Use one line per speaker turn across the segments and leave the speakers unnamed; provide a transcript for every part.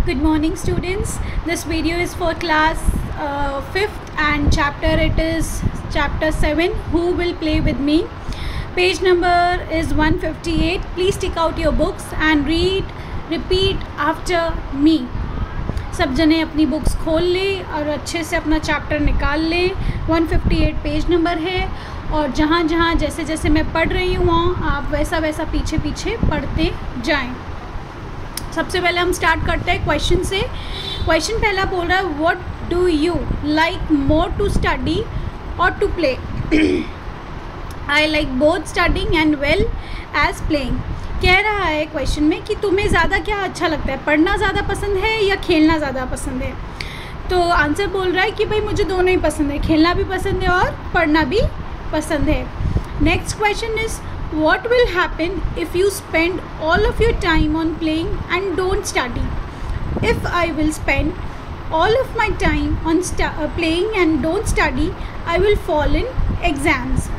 Good morning, students. This video is for class 5th and it is chapter 7, Who Will Play With Me. Page number is 158. Please take out your books and repeat after me. सब जने अपनी books खोल ले और अच्छे से अपना chapter निकाल ले. 158 पेज नंबर है और जहाँ जहाँ जैसे जैसे मैं पढ़ रही हूँ आप वैसा वैसा पीछे पीछे पढ़ते जाएं. सबसे पहले हम स्टार्ट करते हैं क्वेश्चन से. क्वेश्चन पहला बोल रहा है what do you like more to study और to play. I like both studying and well as playing. कह रहा है क्वेश्चन में कि तुम्हें ज़्यादा क्या अच्छा लगता है, पढ़ना ज़्यादा पसंद है या खेलना ज़्यादा पसंद है. तो आंसर बोल रहा है कि भाई मुझे दोनों ही पसंद है, खेलना भी पसंद है और पढ़ना भी पसंद है. Next question is what will happen if you spend all of your time on playing and don't study. If I will spend all of my time on playing and don't study, I will fall in exams.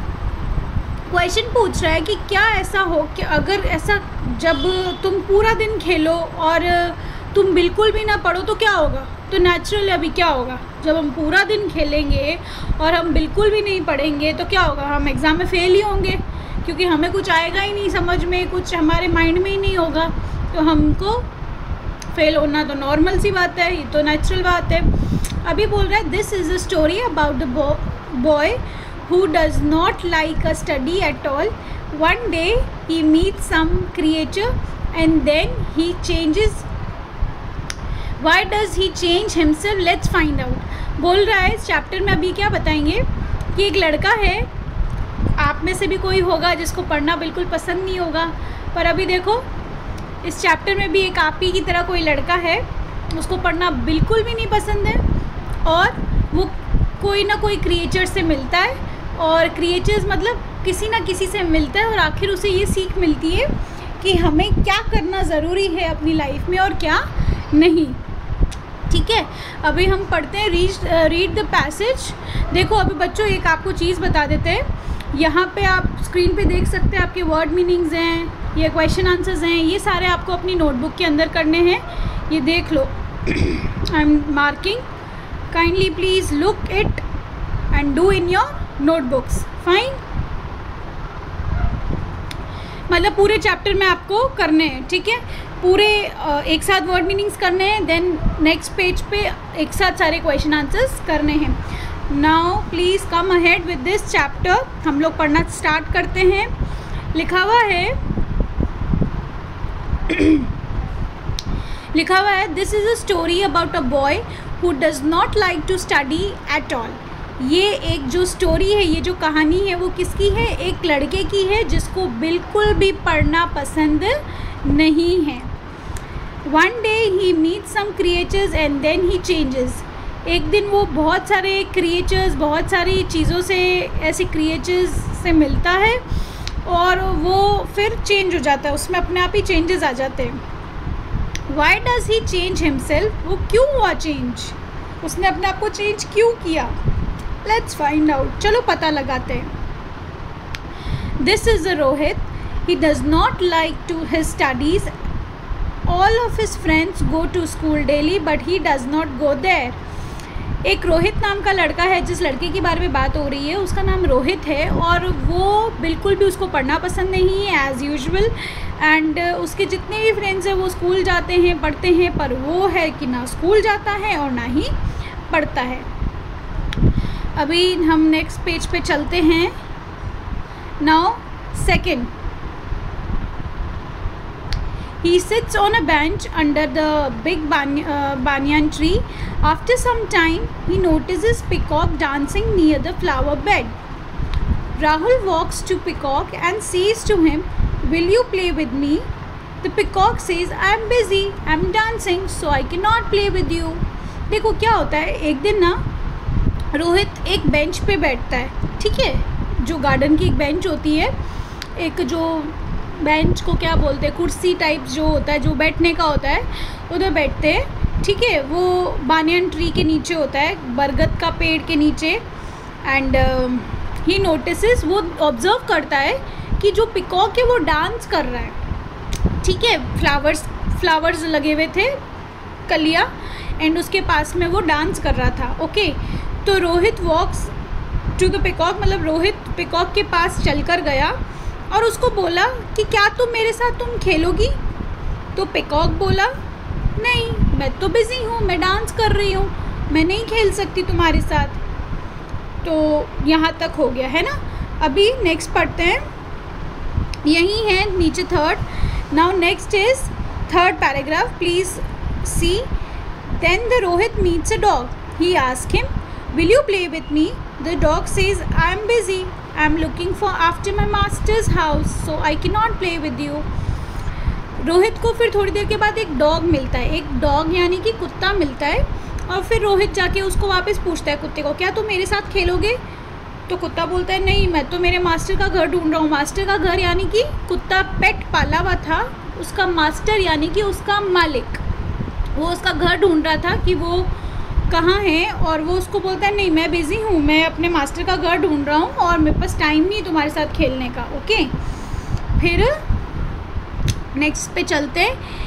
Question पूछ रहा है कि क्या ऐसा हो कि अगर ऐसा जब तुम पूरा दिन खेलो और तुम बिल्कुल भी ना पढ़ो तो क्या होगा. तो नेचुरल अभी क्या होगा, जब हम पूरा दिन खेलेंगे और हम बिल्कुल भी नहीं पढ़ेंगे तो क्या होगा, हम एग्ज़ाम में फेल ही होंगे क्योंकि हमें कुछ आएगा ही नहीं समझ में, कुछ हमारे माइंड में ही नहीं होगा. तो हमको फेल होना तो नॉर्मल सी बात है, ये तो नेचुरल बात है. अभी बोल रहा है this is a story about the boy who does not like a study at all. One day he meet some creature and then he changes. Why does he change himself, let's find out. बोल रहा है इस chapter में अभी क्या बताएंगे कि एक लड़का है, आप में से भी कोई होगा जिसको पढ़ना बिल्कुल पसंद नहीं होगा, पर अभी देखो इस चैप्टर में भी एक आप ही की तरह कोई लड़का है, उसको पढ़ना बिल्कुल भी नहीं पसंद है और वो कोई ना कोई क्रिएचर से मिलता है और क्रिएचर्स मतलब किसी ना किसी से मिलता है और आखिर उसे ये सीख मिलती है कि हमें क्या करना ज़रूरी है अपनी लाइफ में और क्या नहीं. ठीक है, अभी हम पढ़ते हैं रीड द पैसेज. देखो अभी बच्चों एक आपको चीज़ बता देते हैं. यहाँ पे आप स्क्रीन पे देख सकते हैं आपके वर्ड मीनिंग्स हैं, ये क्वेश्चन आंसर्स हैं, ये सारे आपको अपनी नोटबुक के अंदर करने हैं. ये देख लो, I am marking. Kindly please look it and do in your notebooks. Fine, मतलब पूरे चैप्टर में आपको करने हैं. ठीक है, पूरे एक साथ वर्ड मीनिंग्स करने हैं, देन नेक्स्ट पेज पे एक साथ सारे क्वेश्चन आंसर्स करने हैं. Now please come ahead with this chapter. हम लोग पढ़ना स्टार्ट करते हैं. लिखा हुआ है this is a story about a boy who does not like to study at all. ये एक जो स्टोरी है, ये जो कहानी है वो किसकी है, एक लड़के की है जिसको बिल्कुल भी पढ़ना पसंद नहीं है. One day he meet some creatures and then he changes. एक दिन वो बहुत सारे क्रिएचर्स, बहुत सारी चीज़ों से, ऐसे क्रिएचर्स से मिलता है और वो फिर चेंज हो जाता है, उसमें अपने आप ही चेंजेस आ जाते हैं. Y does he change himself, वो क्यों हुआ चेंज, उसने अपने आप को चेंज क्यों किया. लेट्स फाइंड आउट, चलो पता लगाते हैं. This is a Rohit. He does not like to his studies. All of his friends go to school daily but he does not go there. एक रोहित नाम का लड़का है, जिस लड़के के बारे में बात हो रही है उसका नाम रोहित है और वो बिल्कुल भी उसको पढ़ना पसंद नहीं है एज़ यूजुअल. एंड उसके जितने भी फ्रेंड्स हैं वो स्कूल जाते हैं, पढ़ते हैं, पर वो है कि ना स्कूल जाता है और ना ही पढ़ता है. अभी हम नेक्स्ट पेज पे चलते हैं. Now second. He sits on a bench under the big banyan tree. After some time, he notices Peacock dancing near the flower bed. Rahul walks to Peacock and says to him, "Will you play with me?" The Peacock says, "I am busy. I am dancing, so I cannot play with you." देखो क्या होता है, एक दिन ना रोहित एक bench पे बैठता है. ठीक है, जो गार्डन की एक बेंच होती है, एक जो बेंच को क्या बोलते हैं, कुर्सी टाइप जो होता है, जो बैठने का होता है, उधर बैठते हैं. ठीक है, वो बानियन ट्री के नीचे होता है, बरगद का पेड़ के नीचे. एंड ही नोटिसेस, वो ऑब्जर्व करता है कि जो पिकॉक है वो डांस कर रहा है. ठीक है, फ्लावर्स लगे हुए थे कर लिया एंड उसके पास में वो डांस कर रहा था। ओके, तो Rohit walks to the peacock, मतलब रोहित पिकॉक के पास चलकर गया और उसको बोला कि क्या तुम मेरे साथ तुम खेलोगी? तो पिकॉक बोला नहीं, मैं तो बिज़ी हूँ, मैं डांस कर रही हूँ, मैं नहीं खेल सकती तुम्हारे साथ। तो यहाँ तक हो गया है ना। अभी नेक्स्ट पढ़ते हैं, यही है नीचे third. Now next is third paragraph, please see. Then the Rohit meets a dog, he ask him will you play with me? The dog says I am busy, I am looking for after my master's house so I can not play with you. Rohit को फिर थोड़ी देर के बाद एक dog मिलता है, एक dog यानी कि कुत्ता मिलता है, और फिर रोहित जाके उसको वापस पूछता है कुत्ते को, क्या तुम मेरे साथ खेलोगे? तो कुत्ता बोलता है नहीं, मैं तो मेरे मास्टर का घर ढूंढ रहा हूँ। मास्टर का घर यानी कि कुत्ता पेट पाला हुआ था, उसका मास्टर यानी कि उसका मालिक, वो उसका घर ढूंढ रहा था कि वो कहाँ है, और वो उसको बोलता है नहीं, मैं बिज़ी हूँ, मैं अपने मास्टर का घर ढूंढ रहा हूँ और मेरे पास टाइम नहीं है तुम्हारे साथ खेलने का। ओके, फिर नेक्स्ट पे चलते हैं।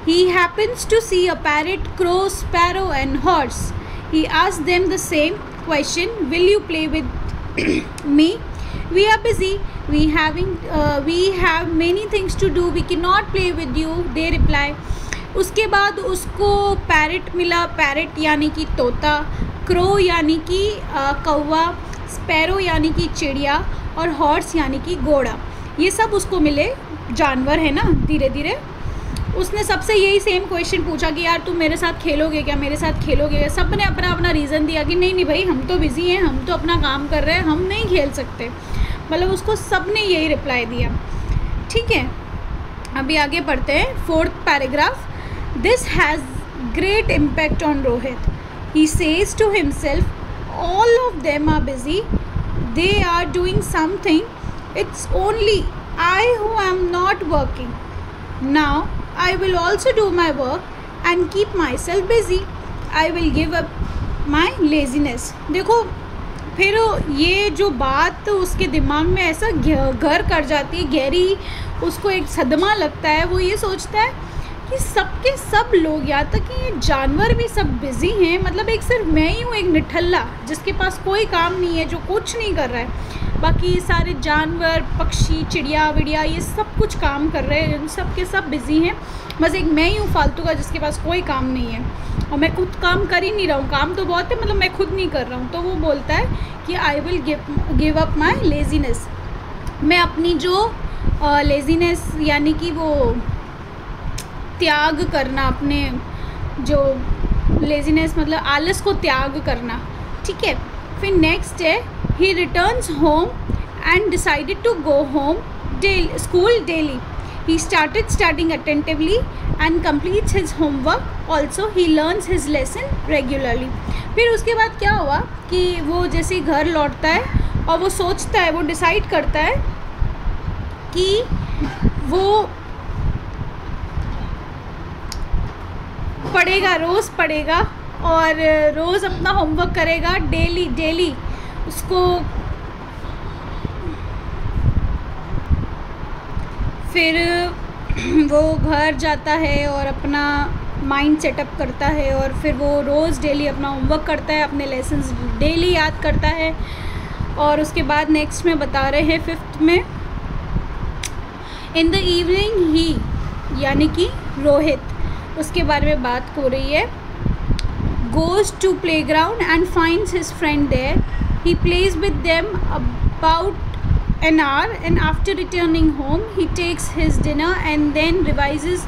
He happens to see a parrot, crow, sparrow and horse. He asks them the same question, will you play with me? We are busy, we have many things to do, we cannot play with you, they reply. उसके बाद उसको parrot मिला, parrot यानी कि तोता, crow यानी कि कौवा, स्पैरो यानी कि चिड़िया, और हॉर्स यानी कि घोड़ा। ये सब उसको मिले जानवर है ना। धीरे धीरे उसने सबसे यही सेम क्वेश्चन पूछा कि यार तुम मेरे साथ खेलोगे क्या, मेरे साथ खेलोगे क्या? सब ने अपना अपना रीज़न दिया कि नहीं नहीं भाई, हम तो बिज़ी हैं, हम तो अपना काम कर रहे हैं, हम नहीं खेल सकते। मतलब उसको सब ने यही रिप्लाई दिया। ठीक है, अभी आगे पढ़ते हैं fourth paragraph. This has great impact on Rohit, he says to himself all of them are busy, they are doing something, it's only I who am not working. Now I will also do my work and keep myself busy. I will give up my laziness. देखो फिर ये जो बात उसके दिमाग में ऐसा घर कर जाती है, गहरी उसको एक सदमा लगता है। वो ये सोचता है कि सबके सब लोग, यहाँ तक कि ये जानवर भी सब बिज़ी हैं, मतलब एक सिर्फ मैं ही हूँ, एक निठल्ला जिसके पास कोई काम नहीं है, जो कुछ नहीं कर रहा है। बाकी सारे जानवर, पक्षी, चिड़िया विड़िया ये सब कुछ काम कर रहे हैं, सब के सब बिज़ी हैं, बस एक मैं ही हूँ फालतू का जिसके पास कोई काम नहीं है, और मैं खुद काम कर ही नहीं रहा हूँ, काम तो बहुत है, मतलब मैं खुद नहीं कर रहा हूँ। तो वो बोलता है कि I will give up my laziness, मैं अपनी जो लेजीनेस यानी कि वो त्याग करना, अपने जो लेजीनेस मतलब आलस को त्याग करना। ठीक है, फिर नेक्स्ट है he returns home and decided to go home school daily. He started studying attentively and completes his homework. Also he learns his lesson regularly. फिर उसके बाद क्या हुआ कि वो जैसे घर लौटता है और वो सोचता है, वो डिसाइड करता है कि वो पढ़ेगा, रोज़ पढ़ेगा और रोज़ अपना होमवर्क करेगा, डेली उसको। फिर वो घर जाता है और अपना माइंड सेटअप करता है, और फिर वो रोज़ डेली अपना होमवर्क करता है, अपने लेसन्स डेली याद करता है। और उसके बाद नेक्स्ट में बता रहे हैं फिफ्थ में, इन द इवनिंग ही यानी कि रोहित, उसके बारे में बात हो रही है, goes to playground and finds his friend there. He plays with them about an hour and after returning home he takes his dinner and then revises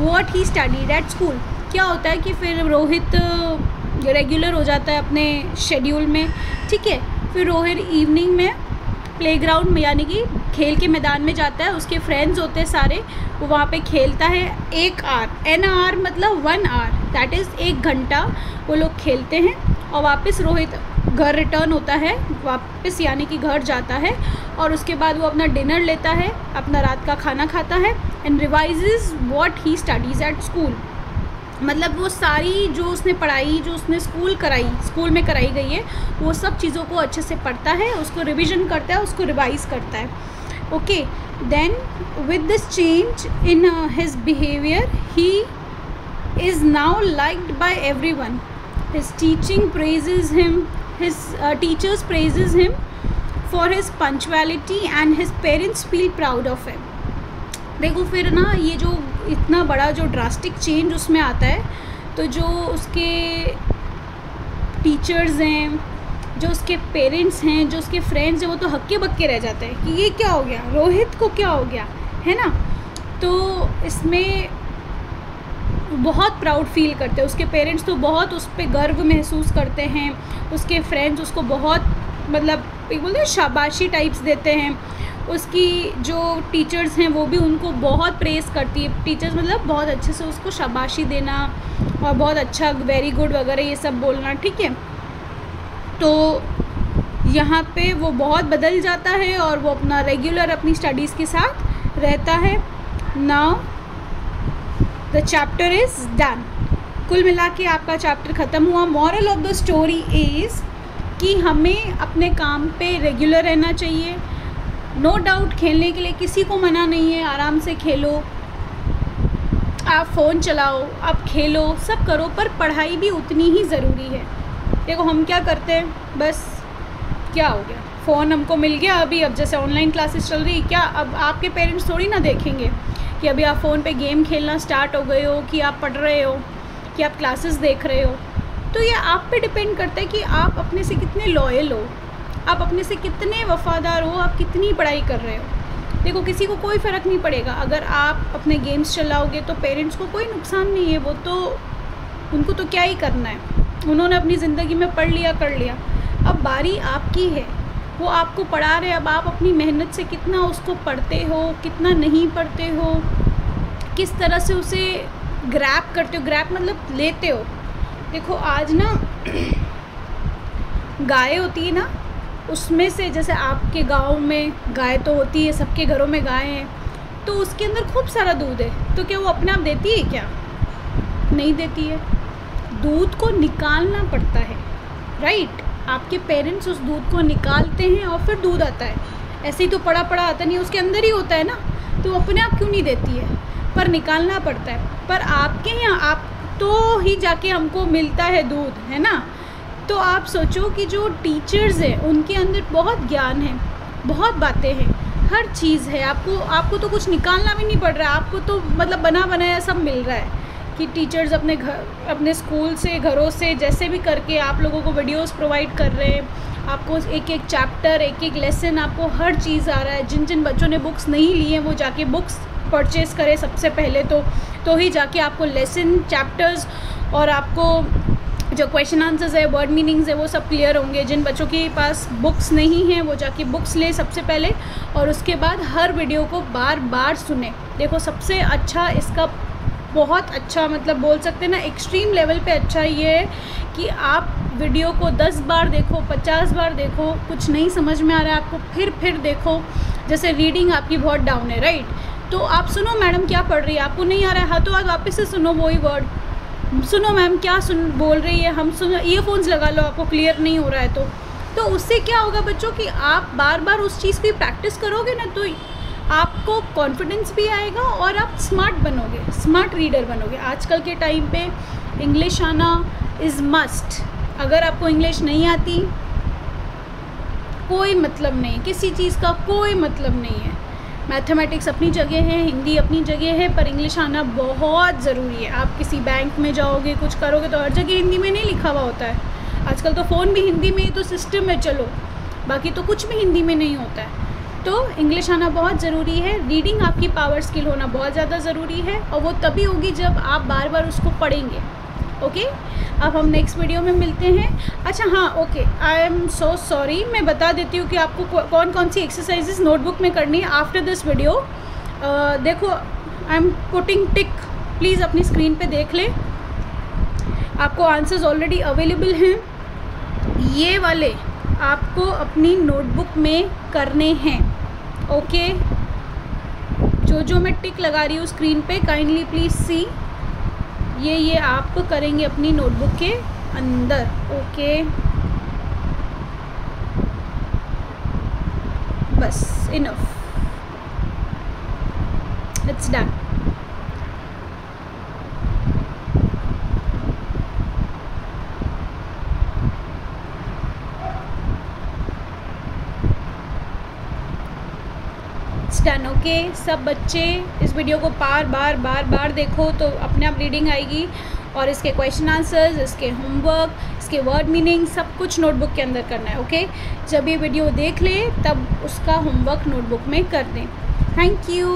what he studied at school. क्या होता है कि फिर Rohit regular हो जाता है अपने schedule में। ठीक है, फिर रोहित इवनिंग में प्लेग्राउंड में यानी कि खेल के मैदान में जाता है, उसके फ्रेंड्स होते हैं सारे, वो वहाँ पे खेलता है 1 आवर, एन आवर मतलब 1 आवर, दैट इज़ 1 घंटा वो लोग खेलते हैं। और वापस रोहित घर रिटर्न होता है, वापस यानी कि घर जाता है, और उसके बाद वो अपना डिनर लेता है, अपना रात का खाना खाता है, and revises what he studies at school. मतलब वो सारी जो उसने पढ़ाई, जो उसने स्कूल में कराई गई है, वो सब चीज़ों को अच्छे से पढ़ता है, उसको रिविज़न करता है, उसको रिवाइज़ करता है। Okay, then with this change in his behaviour he is now liked by everyone. His teaching praises him. His teachers praises him for his punctuality and his parents feel proud of him. देखो फिर ना ये जो इतना बड़ा जो drastic change उसमें आता है, तो जो उसके टीचर्स हैं, जो उसके पेरेंट्स हैं, जो उसके फ्रेंड्स हैं, वो तो हक्के बक्के रह जाते हैं कि ये क्या हो गया, रोहित को क्या हो गया, है ना। तो इसमें बहुत प्राउड फील करते हैं, उसके पेरेंट्स तो बहुत उस पर गर्व महसूस करते हैं, उसके फ्रेंड्स उसको बहुत मतलब बोलते हैं शाबाशी टाइप्स देते हैं, उसकी जो टीचर्स हैं वो भी उनको बहुत प्रेज़ करती है। टीचर्स मतलब बहुत अच्छे से उसको शाबाशी देना और बहुत अच्छा वेरी गुड वगैरह ये सब बोलना, ठीक है। तो यहाँ पे वो बहुत बदल जाता है और वो अपना रेगुलर अपनी स्टडीज़ के साथ रहता है। Now the chapter is done. कुल मिला के आपका चैप्टर ख़त्म हुआ। Moral of the story is कि हमें अपने काम पे रेगुलर रहना चाहिए। नो डाउट खेलने के लिए किसी को मना नहीं है, आराम से खेलो, आप फ़ोन चलाओ, आप खेलो, सब करो, पर पढ़ाई भी उतनी ही ज़रूरी है। देखो हम क्या करते हैं, बस क्या हो गया, फ़ोन हमको मिल गया अभी, अब जैसे ऑनलाइन क्लासेस चल रही, क्या अब आपके पेरेंट्स थोड़ी ना देखेंगे कि अभी आप फ़ोन पे गेम खेलना स्टार्ट हो गए हो, कि आप पढ़ रहे हो, कि आप क्लासेस देख रहे हो। तो ये आप पे डिपेंड करता है कि आप अपने से कितने लॉयल हो, आप अपने से कितने वफ़ादार हो, आप कितनी पढ़ाई कर रहे हो। देखो किसी को कोई फ़र्क नहीं पड़ेगा, अगर आप अपने गेम्स चलाओगे तो पेरेंट्स को कोई नुकसान नहीं है, वो तो उनको तो क्या ही करना है, उन्होंने अपनी ज़िंदगी में पढ़ लिया कर लिया। अब बारी आपकी है, वो आपको पढ़ा रहे, अब आप अपनी मेहनत से कितना उसको पढ़ते हो, कितना नहीं पढ़ते हो, किस तरह से उसे ग्रैब करते हो, ग्रैब मतलब लेते हो। देखो आज ना गाय होती है ना, उसमें से जैसे आपके गांव में गाय तो होती है, सबके घरों में गाय हैं, तो उसके अंदर खूब सारा दूध है, तो क्या वो अपने आप देती है क्या? नहीं देती है, दूध को निकालना पड़ता है, राइट। आपके पेरेंट्स उस दूध को निकालते हैं और फिर दूध आता है, ऐसे ही तो पड़ा पड़ा आता नहीं, उसके अंदर ही होता है ना, तो अपने आप क्यों नहीं देती है, पर निकालना पड़ता है। पर आपके यहाँ आप तो ही जाके हमको मिलता है दूध, है ना। तो आप सोचो कि जो टीचर्स हैं उनके अंदर बहुत ज्ञान है, बहुत बातें हैं, हर चीज़ है, आपको तो कुछ निकालना भी नहीं पड़ रहा है, आपको तो मतलब बना बनाया सब मिल रहा है कि टीचर्स अपने घर, अपने स्कूल से, घरों से, जैसे भी करके आप लोगों को वीडियोस प्रोवाइड कर रहे हैं, आपको एक एक चैप्टर, एक एक लेसन, आपको हर चीज़ आ रहा है। जिन जिन बच्चों ने बुक्स नहीं ली हैं वो जाके बुक्स परचेज़ करें सबसे पहले, तो ही जाके आपको लेसन, चैप्टर्स और आपको जो क्वेश्चन आंसर्स है, वर्ड मीनिंग्स है, वो सब क्लियर होंगे। जिन बच्चों के पास बुक्स नहीं हैं वो जाके बुक्स ले सबसे पहले, और उसके बाद हर वीडियो को बार बार सुने। देखो सबसे अच्छा इसका बहुत अच्छा मतलब बोल सकते हैं ना, एक्सट्रीम लेवल पे अच्छा ये है कि आप वीडियो को 10 बार देखो, 50 बार देखो, कुछ नहीं समझ में आ रहा है आपको, फिर देखो। जैसे रीडिंग आपकी बहुत डाउन है, राइट, तो आप सुनो मैडम क्या पढ़ रही है, आपको नहीं आ रहा है, हाथों हाथ वापस से सुनो वही वर्ड, सुनो मैम क्या बोल रही है, हम सुनो, ईयरफोन्स लगा लो, आपको क्लियर नहीं हो रहा है तो उससे क्या होगा बच्चों कि आप बार बार उस चीज़ की प्रैक्टिस करोगे ना, तो आपको कॉन्फिडेंस भी आएगा और आप स्मार्ट बनोगे, स्मार्ट रीडर बनोगे। आजकल के टाइम पे इंग्लिश आना इज़ मस्ट। अगर आपको इंग्लिश नहीं आती कोई मतलब नहीं, किसी चीज़ का कोई मतलब नहीं है। मैथमेटिक्स अपनी जगह है, हिंदी अपनी जगह है, पर इंग्लिश आना बहुत ज़रूरी है। आप किसी बैंक में जाओगे, कुछ करोगे तो हर जगह हिंदी में नहीं लिखा हुआ होता है। आजकल तो फ़ोन भी हिंदी में ही तो सिस्टम है, चलो बाकी तो कुछ भी हिंदी में नहीं होता है। तो इंग्लिश आना बहुत ज़रूरी है। रीडिंग आपकी पावर स्किल होना बहुत ज़्यादा ज़रूरी है, और वो तभी होगी जब आप बार बार उसको पढ़ेंगे। ओके, अब हम नेक्स्ट वीडियो में मिलते हैं। अच्छा हाँ, okay, I am so sorry, मैं बता देती हूँ कि आपको कौन कौन सी एक्सरसाइजेस नोटबुक में करनी है आफ्टर दिस वीडियो। देखो I am putting tick, please अपनी स्क्रीन पे देख लें, आपको आंसर्स ऑलरेडी अवेलेबल हैं। ये वाले आपको अपनी नोटबुक में करने हैं। ओके, जो मैं टिक लगा रही हूँ स्क्रीन पे, काइंडली प्लीज़ सी, ये आप करेंगे अपनी नोटबुक के अंदर। ओके, बस enough, it's done. It's done. Okay, सब बच्चे इस वीडियो को बार बार देखो तो अपने आप रीडिंग आएगी, और इसके क्वेश्चन आंसर्स, इसके होमवर्क, इसके वर्ड मीनिंग सब कुछ नोटबुक के अंदर करना है। ओके, जब ये वीडियो देख ले तब उसका होमवर्क नोटबुक में कर दें। Thank you.